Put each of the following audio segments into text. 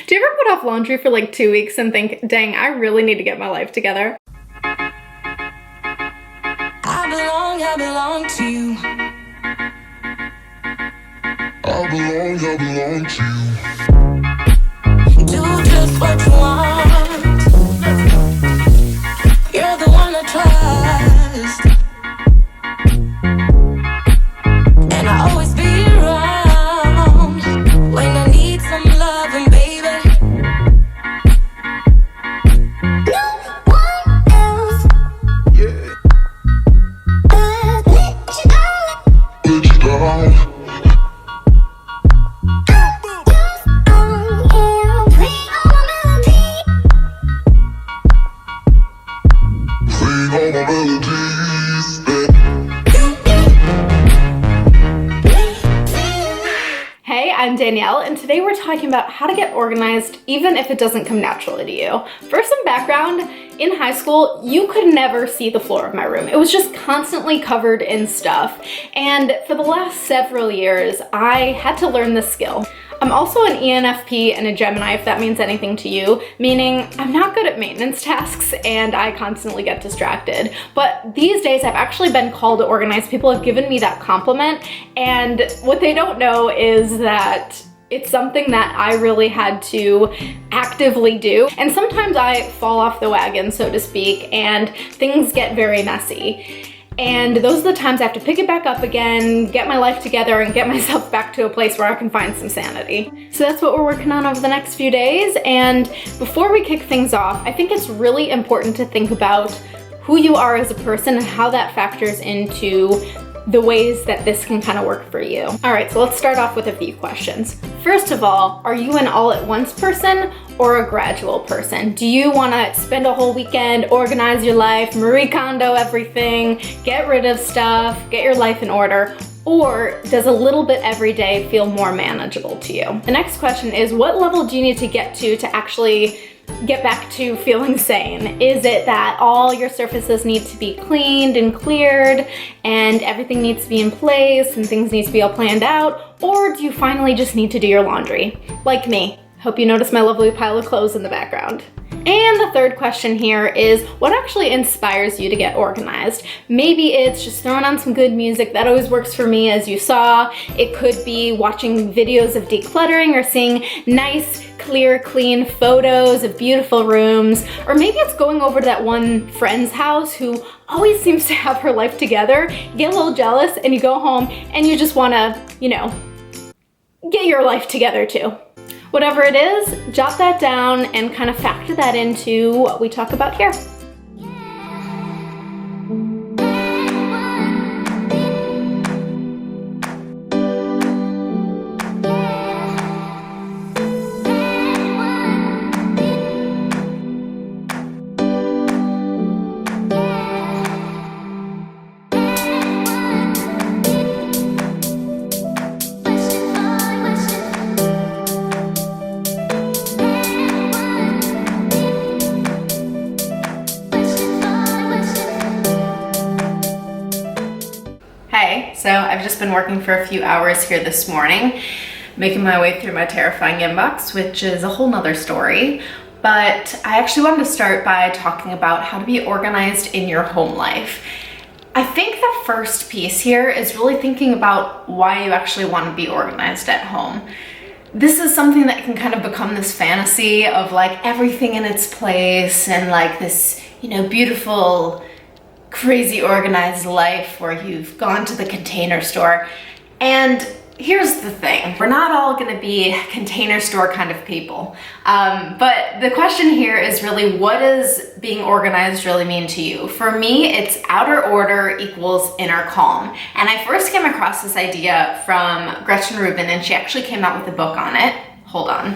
Do you ever put off laundry for like 2 weeks and think, dang, I really need to get my life together? I belong to you. I belong to you. Do just what you want. You're the one I trust. And I'll always be around when I need some loving, baby. No one else. Yeah. Let you down. Hey, I'm Danielle, and today we're talking about how to get organized even if it doesn't come naturally to you. For some background, in high school, you could never see the floor of my room. It was just constantly covered in stuff. And for the last several years, I had to learn this skill. I'm also an ENFP and a Gemini, if that means anything to you, meaning I'm not good at maintenance tasks and I constantly get distracted. But these days I've actually been called to organize. People have given me that compliment, and what they don't know is that it's something that I really had to actively do. And sometimes I fall off the wagon, so to speak, and things get very messy. And those are the times I have to pick it back up again, get my life together, and get myself back to a place where I can find some sanity. So that's what we're working on over the next few days. And before we kick things off, I think it's really important to think about who you are as a person and how that factors into the ways that this can kind of work for you. All right, so let's start off with a few questions. First of all, are you an all-at-once person or a gradual person? Do you want to spend a whole weekend, organize your life, Marie Kondo everything, get rid of stuff, get your life in order? Or does a little bit every day feel more manageable to you? The next question is, what level do you need to get to actually get back to feeling sane? Is it that all your surfaces need to be cleaned and cleared and everything needs to be in place and things need to be all planned out? Or do you finally just need to do your laundry? Like me. Hope you notice my lovely pile of clothes in the background. And the third question here is, what actually inspires you to get organized? Maybe it's just throwing on some good music. That always works for me, as you saw. It could be watching videos of decluttering or seeing nice, clear, clean photos of beautiful rooms. Or maybe it's going over to that one friend's house who always seems to have her life together. You get a little jealous and you go home and you just wanna, get your life together too. Whatever it is, jot that down and kind of factor that into what we talk about here. So I've just been working for a few hours here this morning, making my way through my terrifying inbox, which is a whole nother story. But I actually wanted to start by talking about how to be organized in your home life. I think the first piece here is really thinking about why you actually want to be organized at home. This is something that can kind of become this fantasy of like everything in its place and like this, beautiful, crazy organized life where you've gone to the Container Store. And here's the thing, we're not all gonna be Container Store kind of people. But the question here is really, what does being organized really mean to you? For me, it's outer order equals inner calm. And I first came across this idea from Gretchen Rubin, and she actually came out with a book on it. Hold on.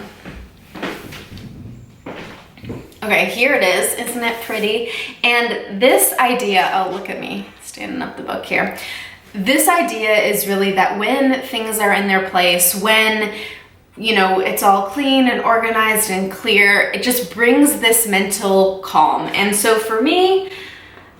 Okay, here it is. Isn't it pretty? And this idea, oh, look at me standing up the book here. This idea is really that when things are in their place, when, it's all clean and organized and clear, it just brings this mental calm. And so for me,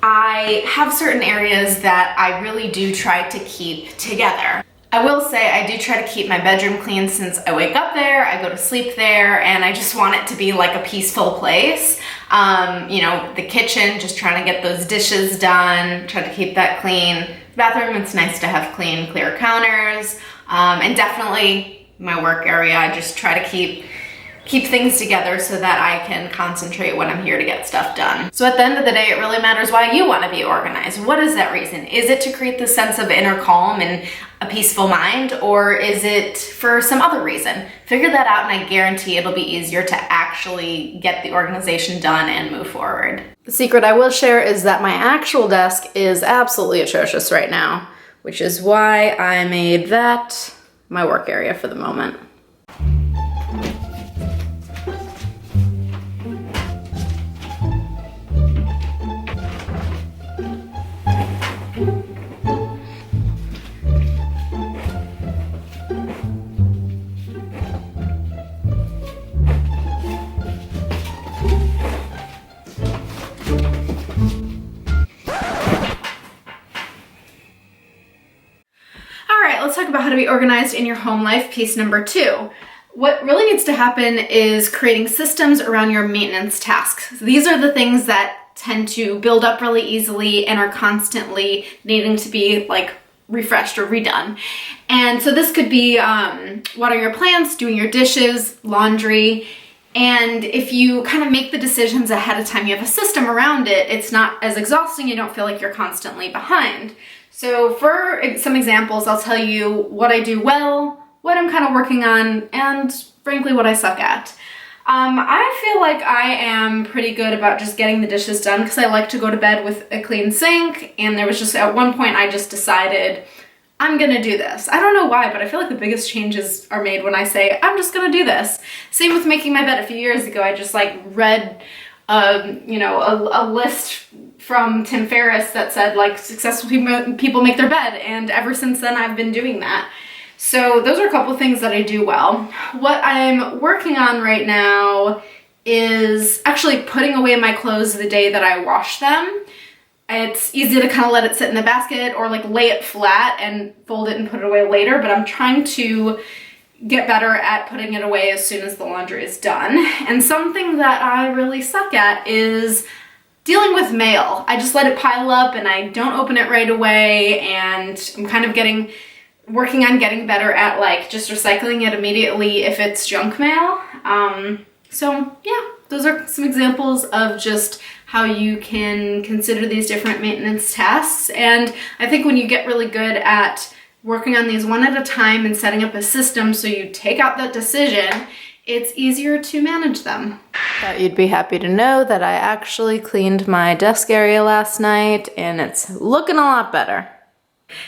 I have certain areas that I really do try to keep together. I will say I do try to keep my bedroom clean since I wake up there, I go to sleep there, and I just want it to be like a peaceful place. You know, the kitchen, just trying to get those dishes done, try to keep that clean. The bathroom, it's nice to have clean, clear counters, and definitely my work area, I just try to keep things together so that I can concentrate when I'm here to get stuff done. So at the end of the day, it really matters why you want to be organized. What is that reason? Is it to create this sense of inner calm and a peaceful mind, or is it for some other reason? Figure that out, and I guarantee it'll be easier to actually get the organization done and move forward. The secret I will share is that my actual desk is absolutely atrocious right now, which is why I made that my work area for the moment. Let's talk about how to be organized in your home life, piece number 2. What really needs to happen is creating systems around your maintenance tasks. These are the things that tend to build up really easily and are constantly needing to be like refreshed or redone. And so this could be watering your plants, doing your dishes, laundry. And if you kind of make the decisions ahead of time, you have a system around it, it's not as exhausting, you don't feel like you're constantly behind. So for some examples, I'll tell you what I do well, what I'm kind of working on, and frankly, what I suck at. I feel like I am pretty good about just getting the dishes done because I like to go to bed with a clean sink, and there was just at one point I just decided I'm gonna do this. I don't know why, but I feel like the biggest changes are made when I say I'm just gonna do this. Same with making my bed. A few years ago, I just like read a list from Tim Ferriss that said like successful people make their bed, and ever since then I've been doing that. So those are a couple things that I do well. What I'm working on right now is actually putting away my clothes the day that I wash them. It's easy to kind of let it sit in the basket or like lay it flat and fold it and put it away later, but I'm trying to get better at putting it away as soon as the laundry is done. And something that I really suck at is dealing with mail. I just let it pile up and I don't open it right away, and I'm kind of working on getting better at like just recycling it immediately if it's junk mail. So yeah, those are some examples of just how you can consider these different maintenance tasks. And I think when you get really good at working on these one at a time and setting up a system so you take out that decision, it's easier to manage them. Thought you'd be happy to know that I actually cleaned my desk area last night and it's looking a lot better.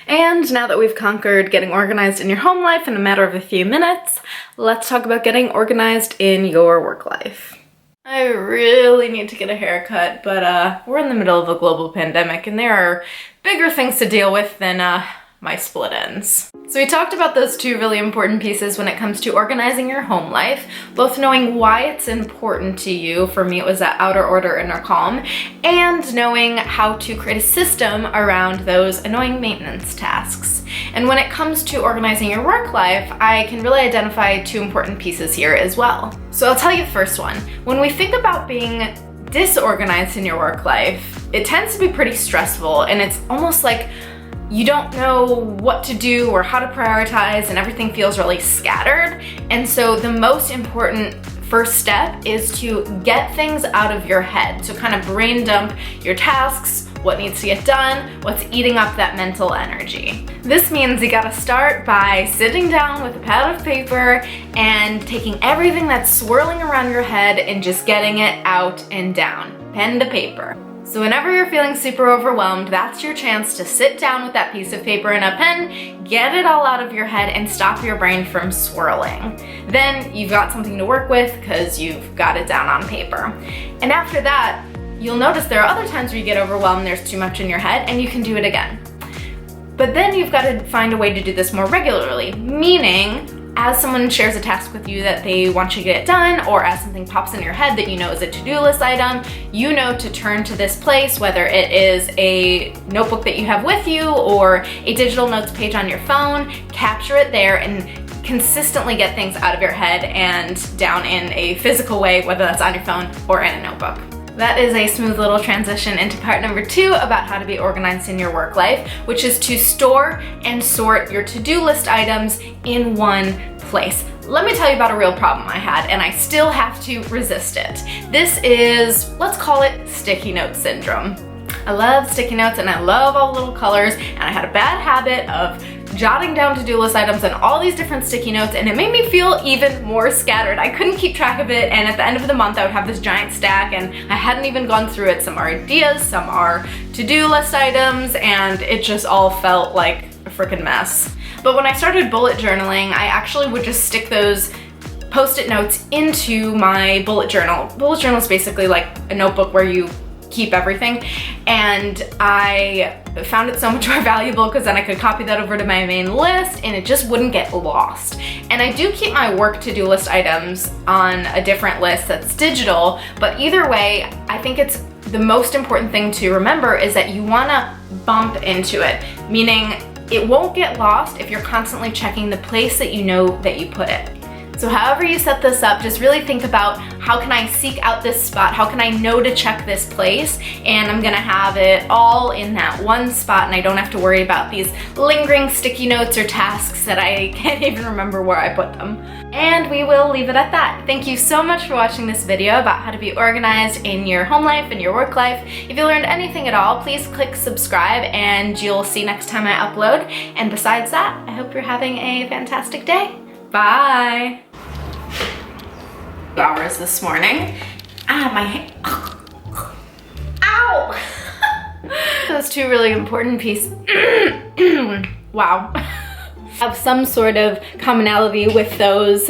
And now that we've conquered getting organized in your home life in a matter of a few minutes, let's talk about getting organized in your work life. I really need to get a haircut, but we're in the middle of a global pandemic and there are bigger things to deal with than my split ends. So we talked about those two really important pieces when it comes to organizing your home life, both knowing why it's important to you, for me it was that outer order, inner calm, and knowing how to create a system around those annoying maintenance tasks. And when it comes to organizing your work life, I can really identify two important pieces here as well. So I'll tell you the first one. When we think about being disorganized in your work life, it tends to be pretty stressful, and it's almost like you don't know what to do or how to prioritize, and everything feels really scattered. And so the most important first step is to get things out of your head. So kind of brain dump your tasks, what needs to get done, what's eating up that mental energy. This means you gotta start by sitting down with a pad of paper and taking everything that's swirling around your head and just getting it out and down, pen to paper. So whenever you're feeling super overwhelmed, that's your chance to sit down with that piece of paper and a pen, get it all out of your head and stop your brain from swirling. Then you've got something to work with because you've got it down on paper. And after that, you'll notice there are other times where you get overwhelmed, there's too much in your head, and you can do it again. But then you've got to find a way to do this more regularly, meaning as someone shares a task with you that they want you to get done, or as something pops in your head that you know is a to-do list item, you know to turn to this place, whether it is a notebook that you have with you or a digital notes page on your phone, capture it there and consistently get things out of your head and down in a physical way, whether that's on your phone or in a notebook. That is a smooth little transition into part number 2 about how to be organized in your work life, which is to store and sort your to-do list items in one place. Let me tell you about a real problem I had, and I still have to resist it. This is, let's call it sticky note syndrome. I love sticky notes and I love all the little colors, and I had a bad habit of jotting down to-do list items and all these different sticky notes, and it made me feel even more scattered. I couldn't keep track of it, and at the end of the month I would have this giant stack and I hadn't even gone through it. Some are ideas, some are to-do list items, and it just all felt like a freaking mess. But when I started bullet journaling, I actually would just stick those post-it notes into my bullet journal. Bullet journal is basically like a notebook where you keep everything, and I found it so much more valuable because then I could copy that over to my main list and it just wouldn't get lost. And I do keep my work to-do list items on a different list that's digital, but either way, I think it's the most important thing to remember is that you want to bump into it, meaning it won't get lost if you're constantly checking the place that you know that you put it. So however you set this up, just really think about, how can I seek out this spot? How can I know to check this place? And I'm gonna have it all in that one spot, and I don't have to worry about these lingering sticky notes or tasks that I can't even remember where I put them. And we will leave it at that. Thank you so much for watching this video about how to be organized in your home life and your work life. If you learned anything at all, please click subscribe and you'll see next time I upload. And besides that, I hope you're having a fantastic day. Bye. Hours this morning. My hand. Ow! Those two really important pieces. Wow. Have some sort of commonality with those